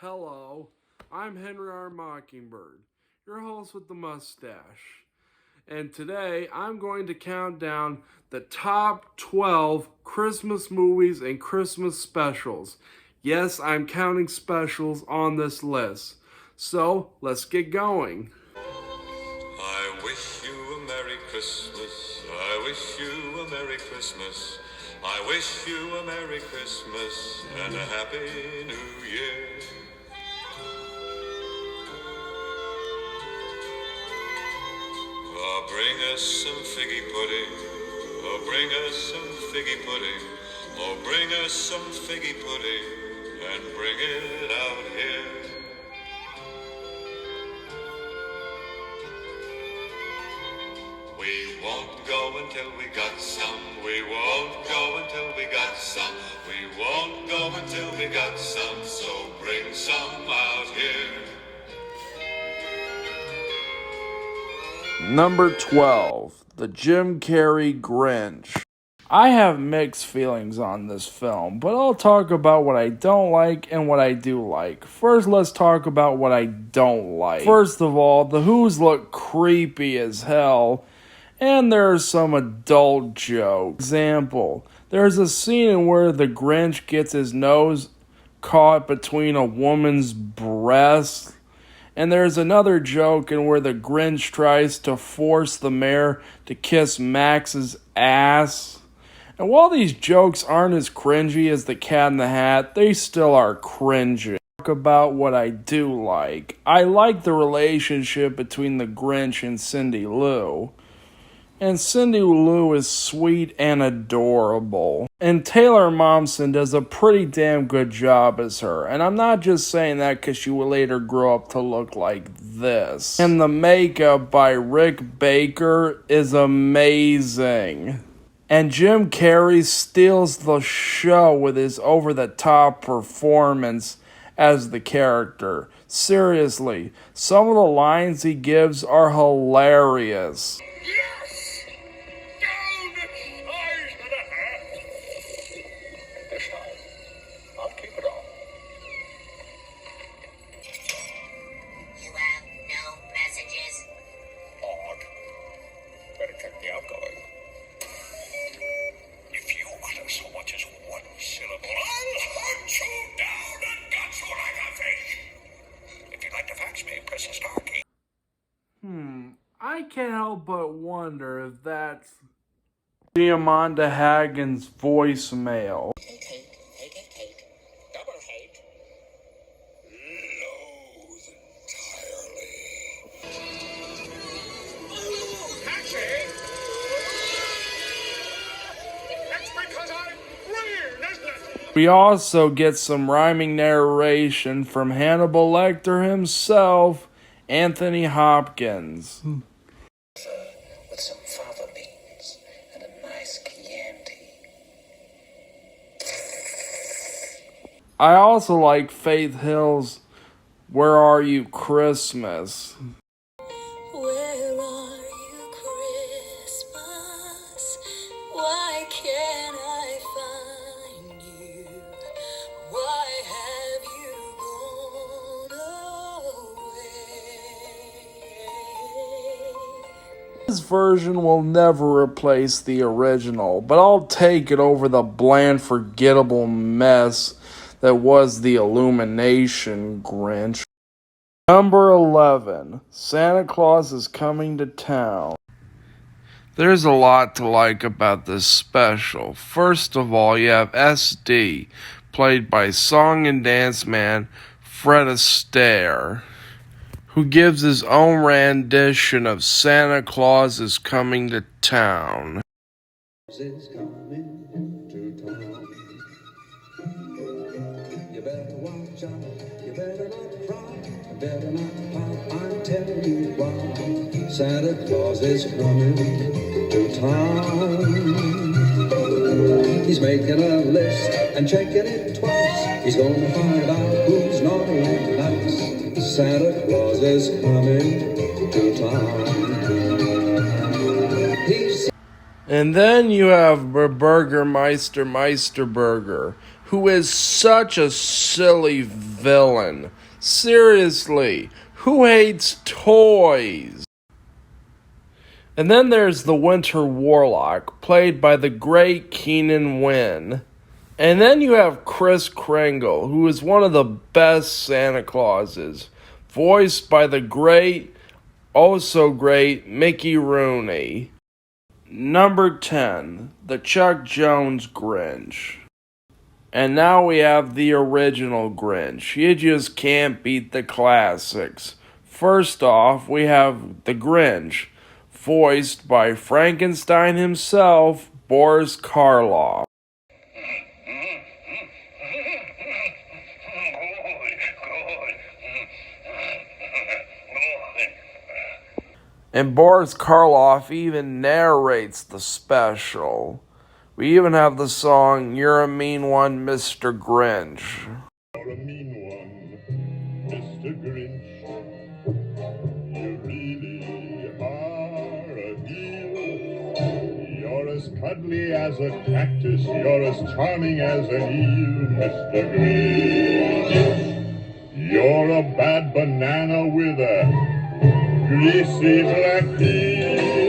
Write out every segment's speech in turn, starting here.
Hello, I'm Henry R. Mockingbird, your host with the mustache. And today I'm going to count down the top 12 Christmas movies and Christmas specials. Yes, I'm counting specials on this list. So let's get going. I wish you a Merry Christmas. I wish you a Merry Christmas. I wish you a Merry Christmas and a Happy New Year. Oh, bring us some figgy pudding. Oh, bring us some figgy pudding. Oh, bring us some figgy pudding and bring it out here. We won't go until we got some. We won't go until we got some. We won't go until we got some. So bring some out here. Number 12, The Jim Carrey Grinch. I have mixed feelings on this film, but I'll talk about what I don't like and what I do like. First, let's talk about what I don't like. First of all, the Who's look creepy as hell, and there are some adult jokes. Example, there's a scene where the Grinch gets his nose caught between a woman's breasts. And there's another joke in where the Grinch tries to force the mayor to kiss Max's ass. And while these jokes aren't as cringy as the Cat in the Hat, they still are cringy. Talk about what I do like. I like the relationship between the Grinch and Cindy Lou. And Cindy Lou is sweet and adorable. And Taylor Momsen does a pretty damn good job as her. And I'm not just saying that because she will later grow up to look like this. And the makeup by Rick Baker is amazing. And Jim Carrey steals the show with his over-the-top performance as the character. Seriously, some of the lines he gives are hilarious. I can't help but wonder if that's Amanda Hagen's voicemail. Hate, double hate, loathe entirely. Taxi! That's because I'm weird, isn't it? We also get some rhyming narration from Hannibal Lecter himself, Anthony Hopkins. With some fava beans and a nice Chianti. I also like Faith Hill's Where Are You Christmas? Where are you, Christmas? Why can't I find you? Why have you gone away? This version will never replace the original, but I'll take it over the bland, forgettable mess that was the Illumination Grinch. Number 11, Santa Claus is Coming to Town. There's a lot to like about this special. First of all, you have SD, played by song and dance man Fred Astaire, who gives his own rendition of Santa Claus is Coming to Town. Is coming to town. You better watch out, you better not cry, you better not pout, I'm telling you why. Santa Claus is coming to town. He's making a list and checking it twice. He's gonna find out who's naughty and nice. Santa Claus is coming to town. And then you have Burgermeister Meisterburger, who is such a silly villain. Seriously, who hates toys? And then there's the Winter Warlock, played by the great Keenan Wynn. And then you have Kris Kringle, who is one of the best Santa Clauses, voiced by the great, oh so great, Mickey Rooney. Number 10, the Chuck Jones Grinch. And now we have the original Grinch. You just can't beat the classics. First off, we have the Grinch, voiced by Frankenstein himself, Boris Karloff. And Boris Karloff even narrates the special. We even have the song, "You're a Mean One, Mr. Grinch." You're a mean one, Mr. Grinch. You really are a dear. You're as cuddly as a cactus. You're as charming as an eel, Mr. Grinch. You're a bad banana with a greasy black peel.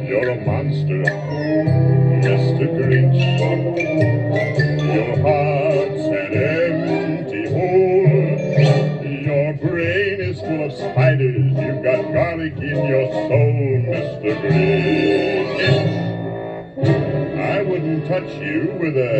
You're a monster, Mr. Grinch. Your heart's an empty hole. Your brain is full of spiders. You've got garlic in your soul, Mr. Grinch. I wouldn't touch you with a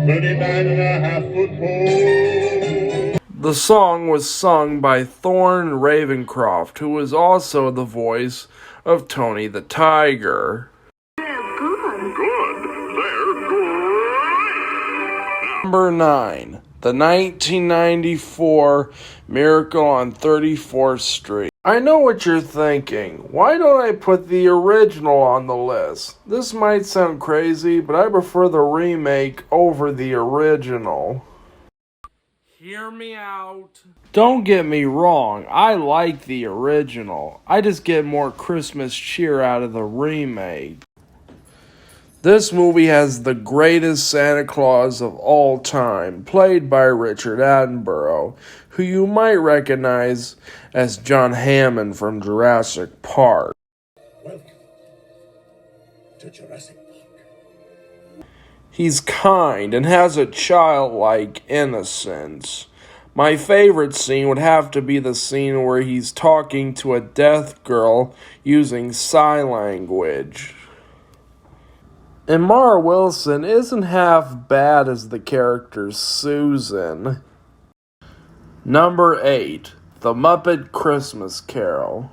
39.5-foot pole. The song was sung by Thorne Ravencroft, who was also the voice of Tony the Tiger. They're good. Good. They're great. Number 9, the 1994 Miracle on 34th Street. I know what you're thinking. Why don't I put the original on the list? This might sound crazy, but I prefer the remake over the original. Hear me out. Don't get me wrong, I like the original. I just get more Christmas cheer out of the remake. This movie has the greatest Santa Claus of all time, played by Richard Attenborough, who you might recognize as John Hammond from Jurassic Park. Welcome to Jurassic Park. He's kind and has a childlike innocence. My favorite scene would have to be the scene where he's talking to a deaf girl using sign language. And Mara Wilson isn't half bad as the character Susan. Number 8, The Muppet Christmas Carol.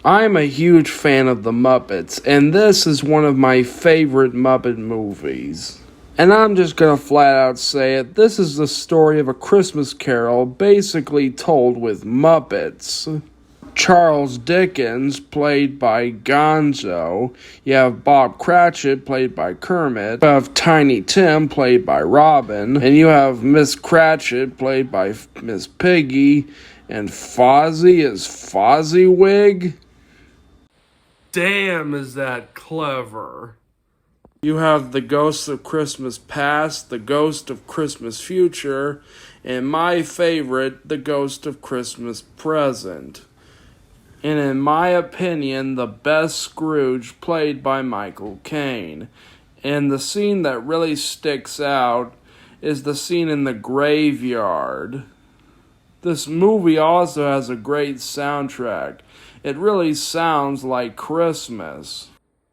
I'm a huge fan of the Muppets, and this is one of my favorite Muppet movies. And I'm just gonna flat out say it, this is the story of a Christmas Carol basically told with Muppets. Charles Dickens, played by Gonzo. You have Bob Cratchit, played by Kermit. You have Tiny Tim, played by Robin. And you have Miss Cratchit, played by Miss Piggy. And Fozzie is Fozziewig. Damn, is that clever. You have the Ghost of Christmas Past, the Ghost of Christmas Future, and my favorite, the Ghost of Christmas Present. And in my opinion, the best Scrooge, played by Michael Caine. And the scene that really sticks out is the scene in the graveyard. This movie also has a great soundtrack. It really sounds like Christmas.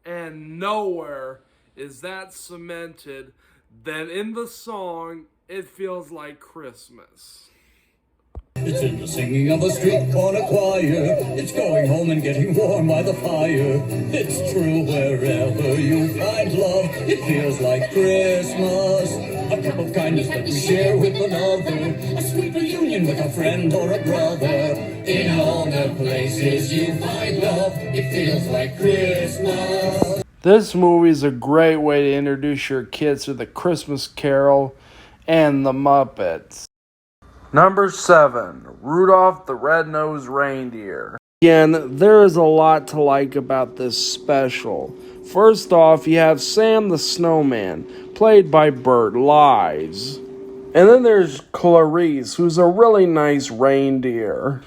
And nowhere is that cemented than in the song, It Feels Like Christmas. It's in the singing of a street corner choir. It's going home and getting warm by the fire. It's true wherever you find love. It feels like Christmas. A cup of kindness that we share with another. A sweet reunion with a friend or a brother. In all the places you find love, it feels like Christmas. This movie is a great way to introduce your kids to the Christmas Carol and the Muppets. Number 7, Rudolph the Red-Nosed Reindeer. Again, there is a lot to like about this special. First off, you have Sam the Snowman, played by Burt Lives. And then there's Clarice, who's a really nice reindeer.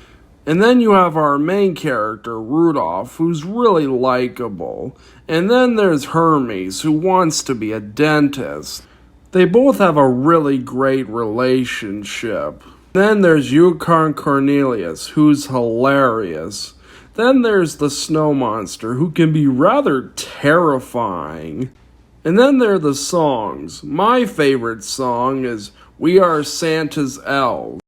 And then you have our main character, Rudolph, who's really likable. And then there's Hermes, who wants to be a dentist. They both have a really great relationship. Then there's Yukon Cornelius, who's hilarious. Then there's the snow monster, who can be rather terrifying. And then there are the songs. My favorite song is We Are Santa's Elves.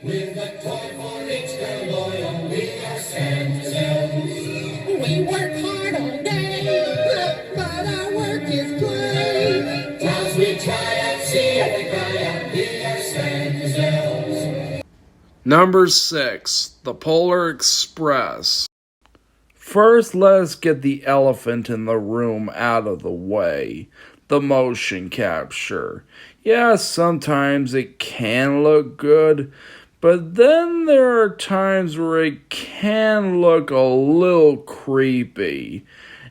With a toy for each girl loyal, we are Santa's elves. We work hard all day, but our work is play. Times we try and see if we cry and we are Santa's elves. Number 6, The Polar Express. First, let's get the elephant in the room out of the way. The motion capture. Yeah, sometimes it can look good, but then there are times where it can look a little creepy.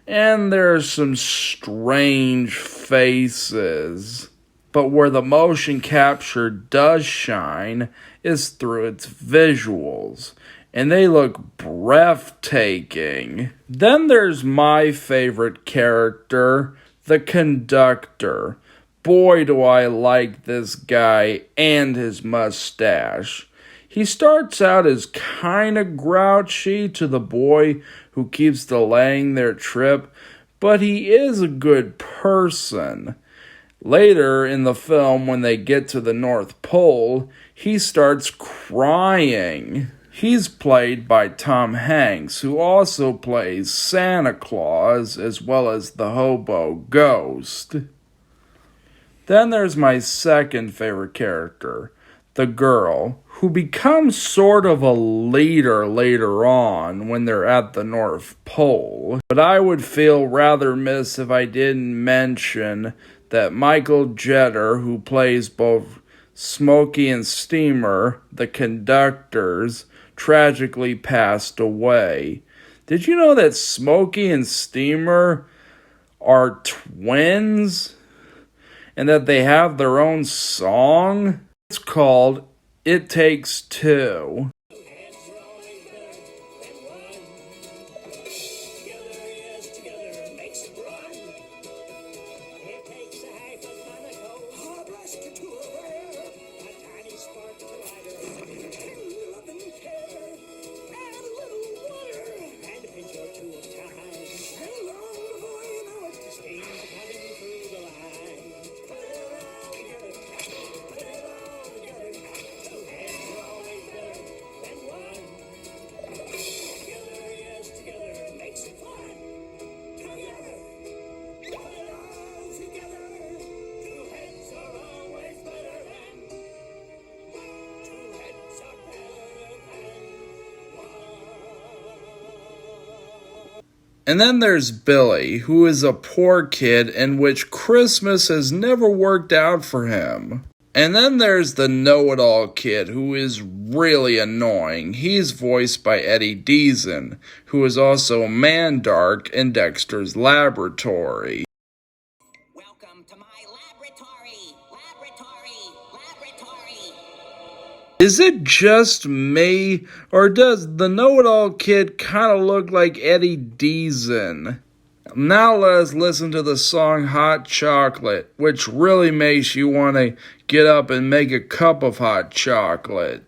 And there are some strange faces. But where the motion capture does shine is through its visuals. And they look breathtaking. Then there's my favorite character, the conductor. Boy, do I like this guy and his mustache. He starts out as kinda grouchy to the boy who keeps delaying their trip, but he is a good person. Later in the film, when they get to the North Pole, he starts crying. He's played by Tom Hanks, who also plays Santa Claus as well as the hobo Ghost. Then there's my second favorite character, the girl, who becomes sort of a leader later on when they're at the North Pole. But I would feel rather miss if I didn't mention that Michael Jeter, who plays both Smokey and Steamer, the conductors, tragically passed away. Did you know that Smokey and Steamer are twins? And that they have their own song? It's called It Takes Two. And then there's Billy, who is a poor kid in which Christmas has never worked out for him. And then there's the know-it-all kid, who is really annoying. He's voiced by Eddie Deason, who is also Mandark in Dexter's Laboratory. Welcome to my laboratory! Laboratory! Is it just me, or does the know-it-all kid kind of look like Eddie Deason? Now let's listen to the song Hot Chocolate, which really makes you want to get up and make a cup of hot chocolate.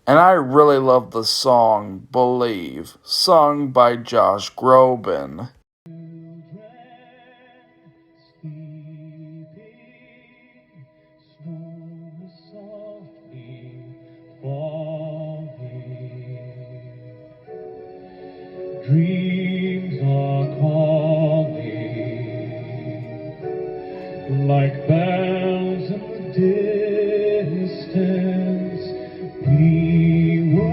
And I really love the song Believe, sung by Josh Groban. Dreams are calling like bells in the distance. We were.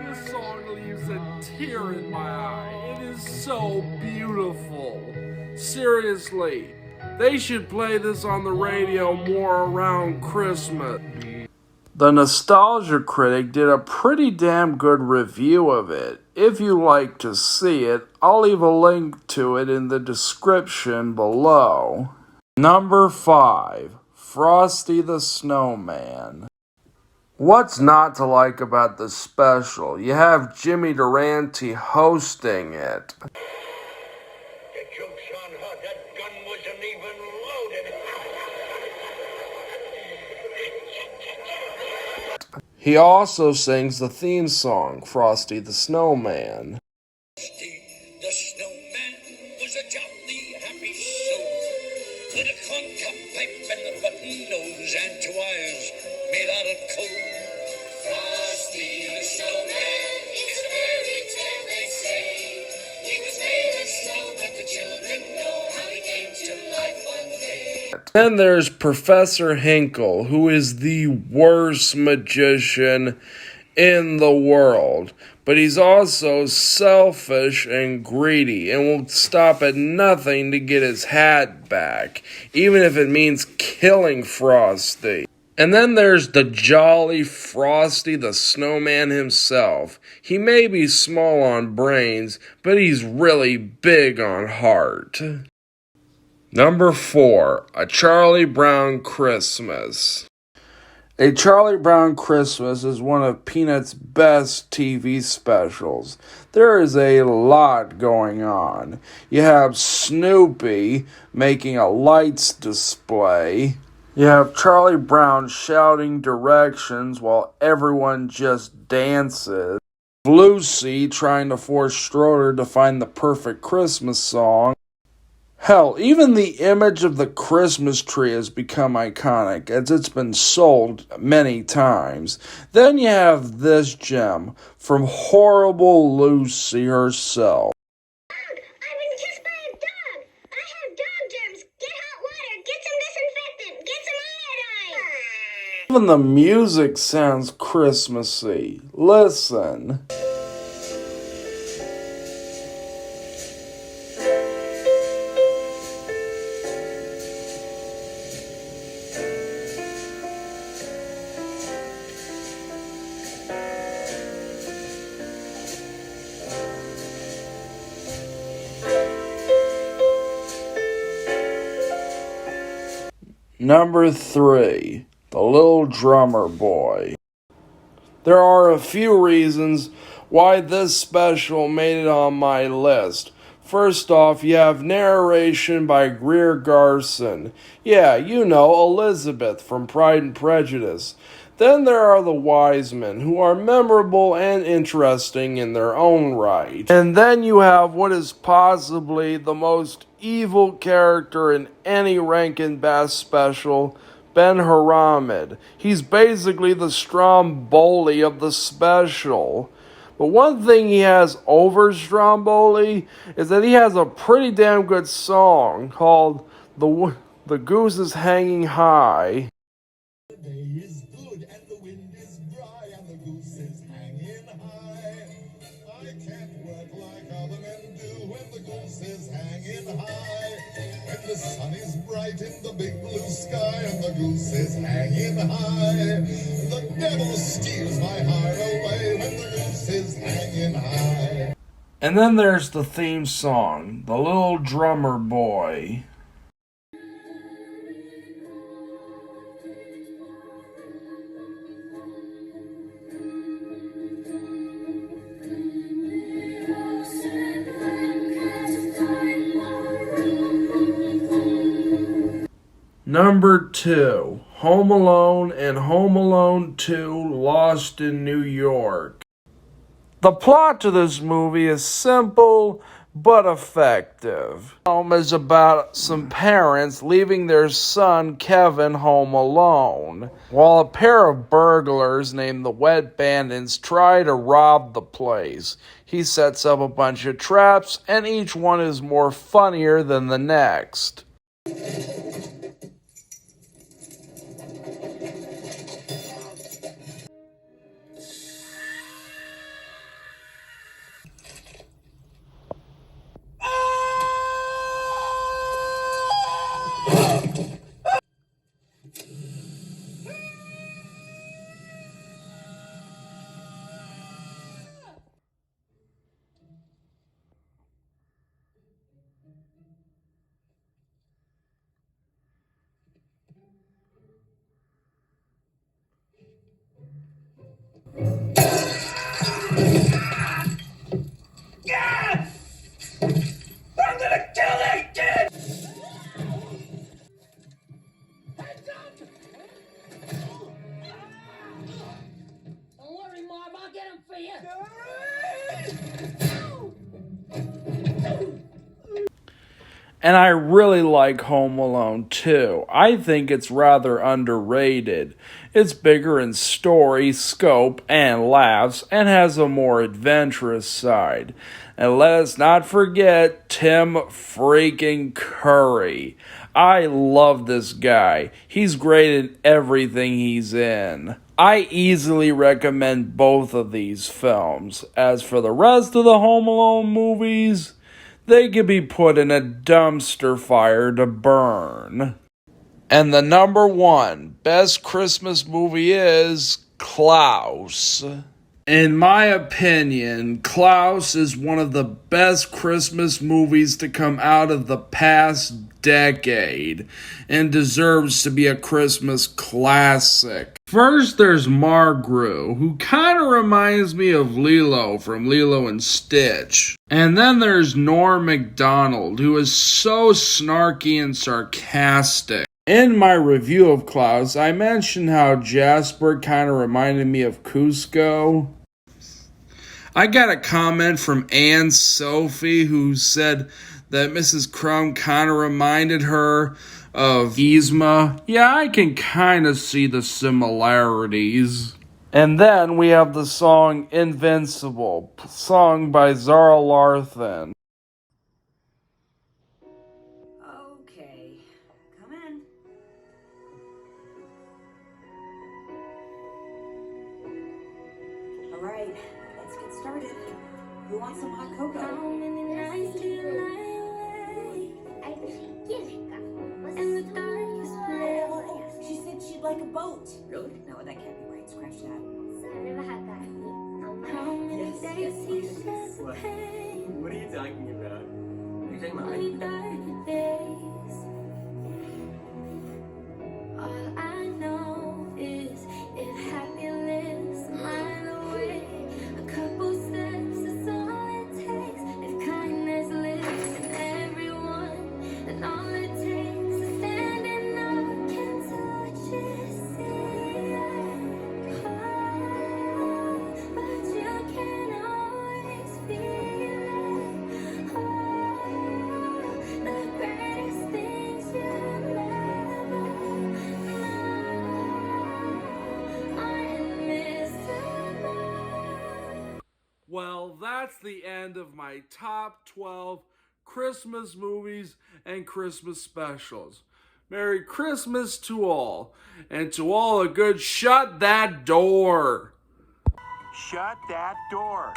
This song leaves a tear in my eye. It is so beautiful. Seriously, they should play this on the radio more around Christmas. The Nostalgia Critic did a pretty damn good review of it. If you like to see it, I'll leave a link to it in the description below. Number 5. Frosty the Snowman. What's not to like about this special? You have Jimmy Durante hosting it. The joke's on her. That gun wasn't even loaded. He also sings the theme song, Frosty the Snowman. Frosty the Snowman was a jolly happy soul with a corncob pipe and a button nose and 2 eyes made out of coal. Frosty the Snowman is a fairy tale, they say. He was made of snow, but the children know how he came to life one day. Then there's Professor Hinkle, who is the worst magician in the world. But he's also selfish and greedy and will stop at nothing to get his hat back, even if it means killing Frosty. And then there's the jolly Frosty the Snowman himself. He may be small on brains, but he's really big on heart. Number 4, A Charlie Brown Christmas. A Charlie Brown Christmas is one of Peanuts' best TV specials. There is a lot going on. You have Snoopy making a lights display. You have Charlie Brown shouting directions while everyone just dances. Lucy trying to force Schroeder to find the perfect Christmas song. Hell, even the image of the Christmas tree has become iconic, as it's been sold many times. Then you have this gem from horrible Lucy herself. I've been kissed by a dog. I have dog germs. Get hot water. Get some disinfectant. Get some iodine. Even the music sounds Christmassy. Listen. Number 3, The Little Drummer Boy. There are a few reasons why this special made it on my list. First off, you have narration by Greer Garson. Yeah, you know, Elizabeth from Pride and Prejudice. Then there are the wise men, who are memorable and interesting in their own right. And then you have what is possibly the most evil character in any Rankin Bass special, Ben Haramid. He's basically the Stromboli of the special. But one thing he has over Stromboli is that he has a pretty damn good song called The Goose is Hanging High. The day is good and the wind is dry and the goose is hanging high. I can't work like other men do when the goose is hanging high. When the sun is bright in the big blue sky and the goose is hanging high. The devil steals my heart away when the goose is hanging high. And then there's the theme song, The Little Drummer Boy. Number 2, Home Alone, and Home Alone 2 Lost in New York. The plot to this movie is simple but effective. The film is about some parents leaving their son Kevin home alone, while a pair of burglars named the Wet Bandits try to rob the place. He sets up a bunch of traps, and each one is more funnier than the next. And I really like Home Alone 2. I think it's rather underrated. It's bigger in story, scope, and laughs, and has a more adventurous side. And let us not forget Tim freaking Curry. I love this guy. He's great in everything he's in. I easily recommend both of these films. As for the rest of the Home Alone movies, they could be put in a dumpster fire to burn. And the number one best Christmas movie is Klaus. In my opinion, Klaus is one of the best Christmas movies to come out of the past decade and deserves to be a Christmas classic. First, there's Margru, who kind of reminds me of Lilo from Lilo and Stitch. And then there's Norm Macdonald, who is so snarky and sarcastic. In my review of Klaus, I mentioned how Jasper kind of reminded me of Kuzco. I got a comment from Anne Sophie who said that Mrs. Crumb kind of reminded her of Yzma. Yeah, I can kind of see the similarities. And then we have the song Invincible, sung by Zara Larthen. Okay, come in. All right, let's get started. Who wants some hot cocoa? How many nights do you lie awake? I wish you in the darkest place? She said she'd like a boat. Really? No, that can't be right. Scratch that. How many days you shed the pain? What are you talking about? You're talking about Many dark days. All I know is if happiness mile away, a couple steps is all it takes. If kindness lives in everyone, then all it takes is standing up. Can't touch it, see it, but you can always feel it. The greatest things you'll ever know are invisible. Well, that's the end of my top 12 Christmas movies and Christmas specials. Merry Christmas to all, and to all a good shut that door. Shut that door.